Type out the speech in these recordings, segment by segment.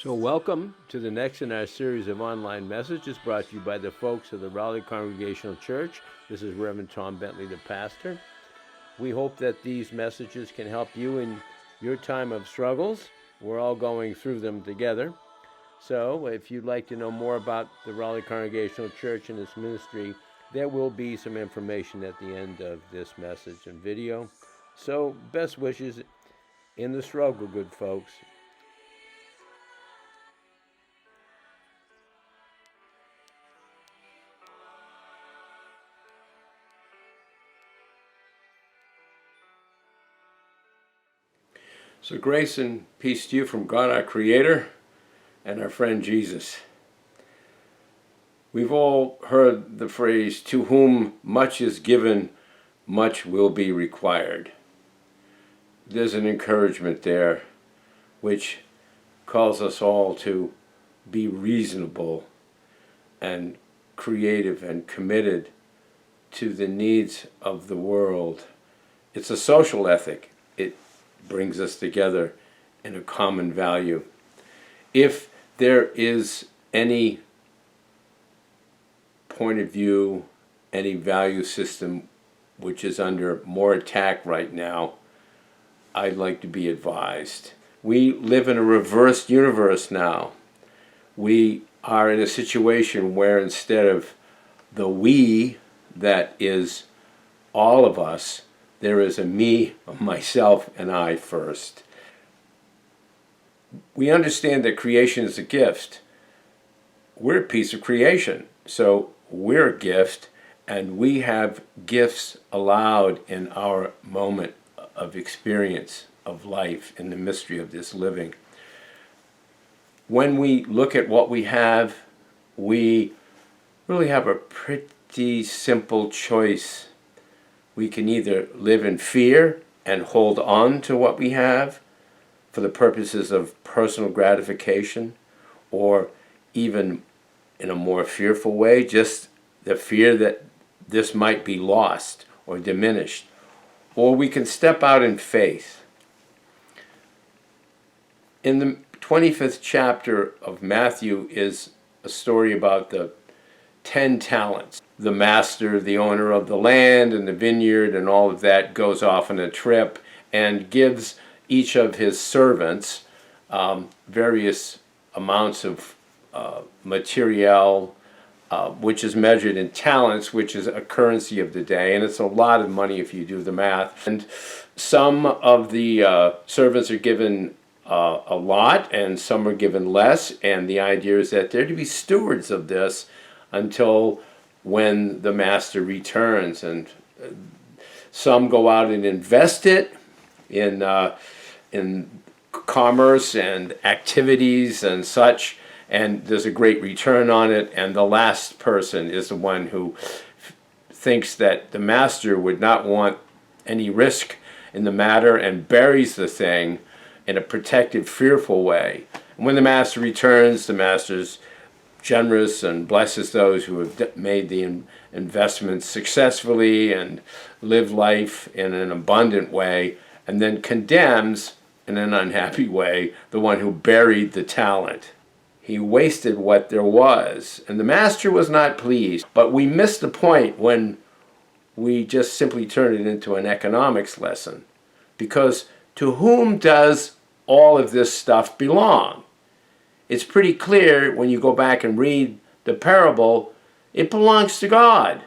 So welcome to the next in our series of online messages brought to you by the folks of the Raleigh Congregational Church. This is Reverend Tom Bentley, the pastor. We hope that these messages can help you in your time of struggles. We're all going through them together. So if you'd like to know more about the Raleigh Congregational Church and its ministry, there will be some information at the end of this message and video. So best wishes in the struggle, good folks. So grace and peace to you from God our Creator and our friend Jesus. We've all heard the phrase, to whom much is given, much will be required. There's an encouragement there which calls us all to be reasonable and creative and committed to the needs of the world. It's a social ethic. It brings us together in a common value. If there is any point of view, any value system which is under more attack right now, I'd like to be advised. We live in a reversed universe now. We are in a situation where instead of the we that is all of us, there is a me, myself, and I first. We understand that creation is a gift. We're a piece of creation, so we're a gift, and we have gifts allowed in our moment of experience of life in the mystery of this living. When we look at what we have, we really have a pretty simple choice. We can either live in fear and hold on to what we have for the purposes of personal gratification, or even in a more fearful way, just the fear that this might be lost or diminished. Or we can step out in faith. In the 25th chapter of Matthew is a story about the 10 talents. The master, the owner of the land and the vineyard and all of that, goes off on a trip and gives each of his servants various amounts of material, which is measured in talents, which is a currency of the day, and it's a lot of money if you do the math. And some of the servants are given a lot, and some are given less, and the idea is that they're to be stewards of this until when the master returns. And some go out and invest it in commerce and activities and such, and there's a great return on it. And the last person is the one who thinks that the master would not want any risk in the matter and buries the thing in a protective, fearful way. And when the master returns, the master's generous and blesses those who have made the investments successfully and live life in an abundant way, and then condemns in an unhappy way the one who buried the talent. He wasted what there was, and the master was not pleased. But we miss the point when we just simply turn it into an economics lesson, because to whom does all of this stuff belong? It's pretty clear when you go back and read the parable, it belongs to God,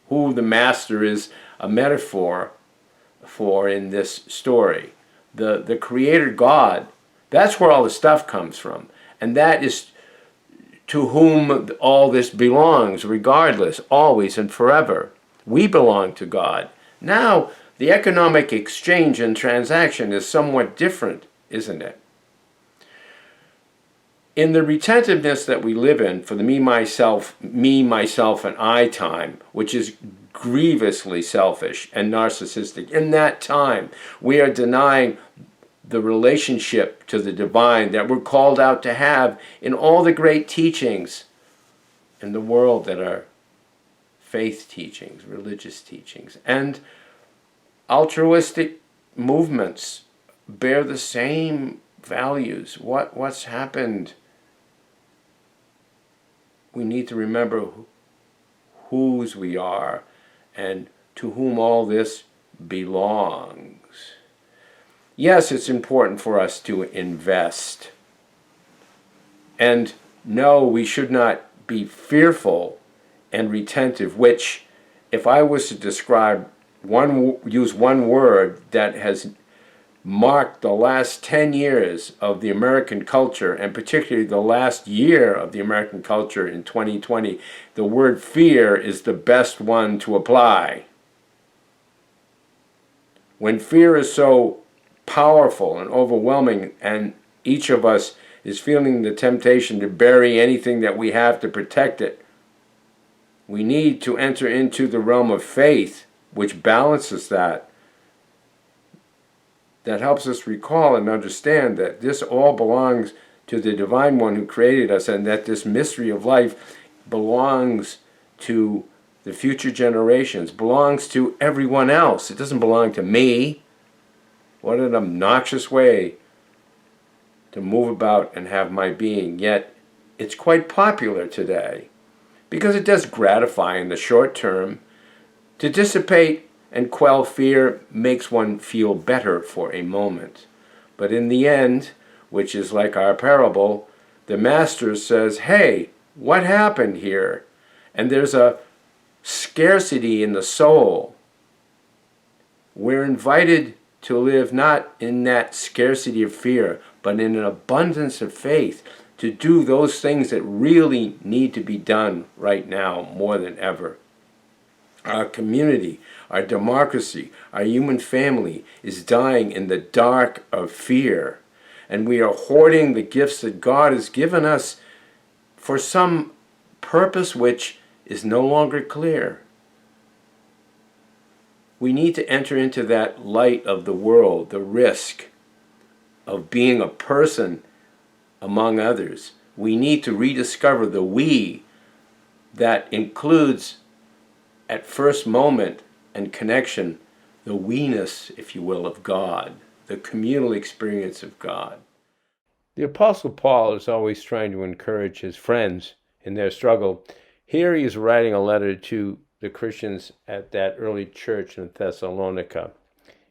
who the master is a metaphor for in this story. The creator God, that's where all the stuff comes from. And that is to whom all this belongs, regardless, always and forever. We belong to God. Now, the economic exchange and transaction is somewhat different, isn't it? In the retentiveness that we live in for the me, myself, and I time, which is grievously selfish and narcissistic, in that time we are denying the relationship to the divine that we're called out to have in all the great teachings in the world that are faith teachings, religious teachings, and altruistic movements bear the same values. What's happened? We need to remember whose we are and to whom all this belongs. Yes, it's important for us to invest. And no, we should not be fearful and retentive, which, if I was to describe use one word that has marked the last 10 years of the American culture, and particularly the last year of the American culture in 2020, the word fear is the best one to apply. When fear is so powerful and overwhelming, and each of us is feeling the temptation to bury anything that we have to protect it, we need to enter into the realm of faith, which balances that helps us recall and understand that this all belongs to the Divine One who created us, and that this mystery of life belongs to the future generations, belongs to everyone else. It doesn't belong to me. What an obnoxious way to move about and have my being. Yet it's quite popular today because it does gratify in the short term. To dissipate and quell fear makes one feel better for a moment. But in the end, which is like our parable, the master says, hey, what happened here? And there's a scarcity in the soul. We're invited to live not in that scarcity of fear, but in an abundance of faith, to do those things that really need to be done right now more than ever. Our community, our democracy, our human family is dying in the dark of fear. And we are hoarding the gifts that God has given us for some purpose which is no longer clear. We need to enter into that light of the world, the risk of being a person among others. We need to rediscover the we that includes, at first moment and connection, the we-ness, if you will, of God, the communal experience of God. The Apostle Paul is always trying to encourage his friends in their struggle. Here he is writing a letter to the Christians at that early church in Thessalonica.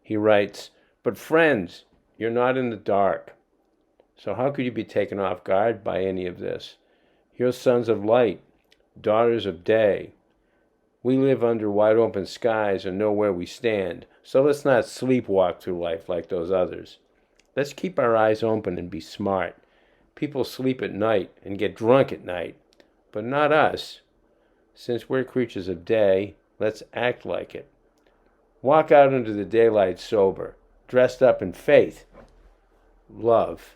He writes, "But friends, you're not in the dark. So how could you be taken off guard by any of this? You're sons of light, daughters of day. We live under wide open skies and know where we stand. So let's not sleepwalk through life like those others. Let's keep our eyes open and be smart. People sleep at night and get drunk at night, but not us. Since we're creatures of day, let's act like it. Walk out into the daylight sober, dressed up in faith, love,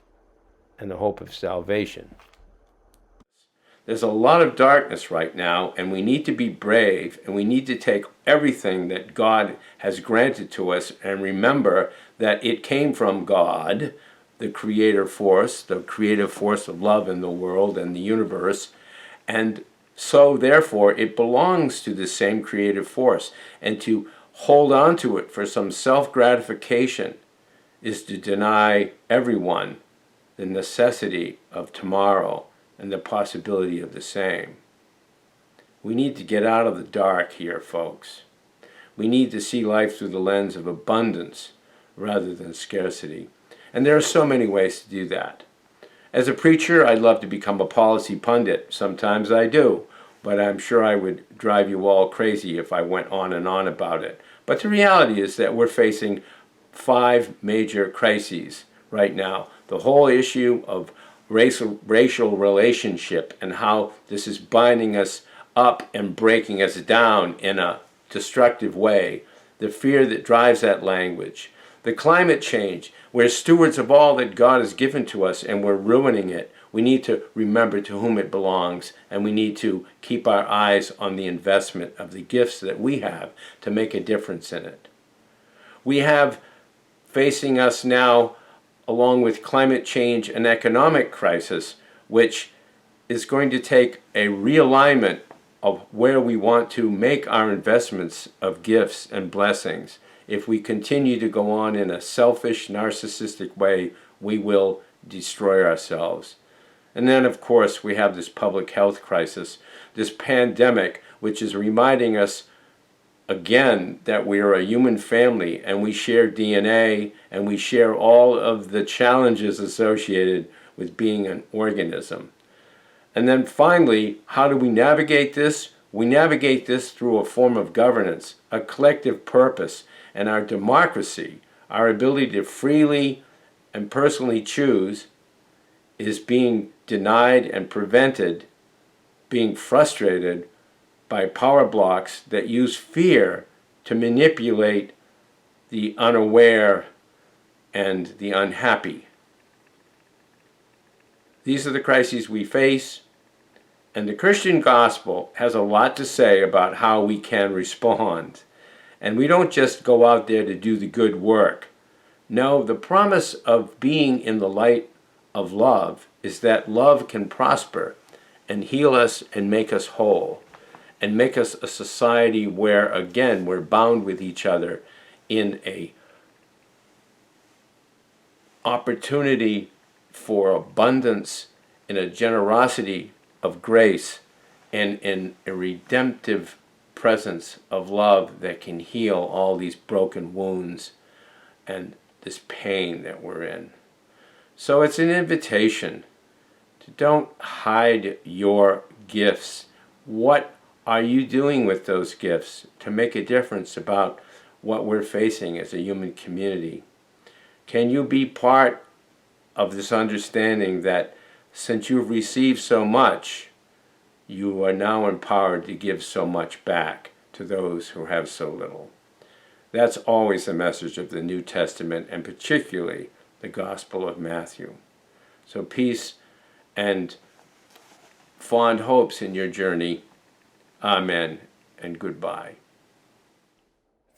and the hope of salvation." There's a lot of darkness right now, and we need to be brave, and we need to take everything that God has granted to us and remember that it came from God, the creative force of love in the world and the universe, and so therefore it belongs to the same creative force. And to hold on to it for some self-gratification is to deny everyone the necessity of tomorrow and the possibility of the same. We need to get out of the dark here, folks. We need to see life through the lens of abundance rather than scarcity. And there are so many ways to do that. As a preacher, I'd love to become a policy pundit. Sometimes I do, but I'm sure I would drive you all crazy if I went on and on about it. But the reality is that we're facing 5 major crises right now. The whole issue of racial relationship and how this is binding us up and breaking us down in a destructive way. The fear that drives that language. The climate change. We're stewards of all that God has given to us and we're ruining it. We need to remember to whom it belongs, and we need to keep our eyes on the investment of the gifts that we have to make a difference in it. We have facing us now, along with climate change and economic crisis, which is going to take a realignment of where we want to make our investments of gifts and blessings. If we continue to go on in a selfish, narcissistic way, we will destroy ourselves. And then, of course, we have this public health crisis, this pandemic, which is reminding us again that we are a human family and we share DNA and we share all of the challenges associated with being an organism. And then finally, how do we navigate this? We navigate this through a form of governance, a collective purpose, and our democracy, our ability to freely and personally choose, is being denied and prevented, being frustrated by power blocks that use fear to manipulate the unaware and the unhappy. These are the crises we face, and the Christian gospel has a lot to say about how we can respond. And we don't just go out there to do the good work. No, the promise of being in the light of love is that love can prosper and heal us and make us whole and make us a society where, again, we're bound with each other in a opportunity for abundance, in a generosity of grace, and in a redemptive presence of love that can heal all these broken wounds and this pain that we're in. So it's an invitation to don't hide your gifts. What are you doing with those gifts to make a difference about what we're facing as a human community? Can you be part of this understanding that since you've received so much, you are now empowered to give so much back to those who have so little? That's always the message of the New Testament, and particularly the Gospel of Matthew. So peace and fond hopes in your journey. Amen and goodbye.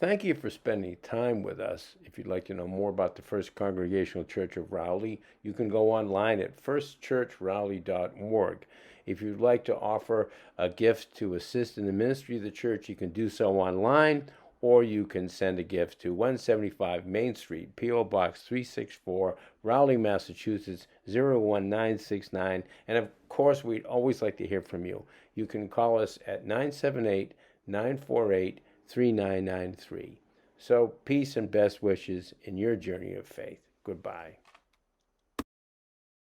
Thank you for spending time with us. If you'd like to know more about the First Congregational Church of Rowley, you can go online at firstchurchrowley.org. If you'd like to offer a gift to assist in the ministry of the church, you can do so online, or you can send a gift to 175 Main Street, P.O. Box 364, Rowley, Massachusetts, 01969. And of course, we'd always like to hear from you. You can call us at 978-948-3993. So peace and best wishes in your journey of faith. Goodbye.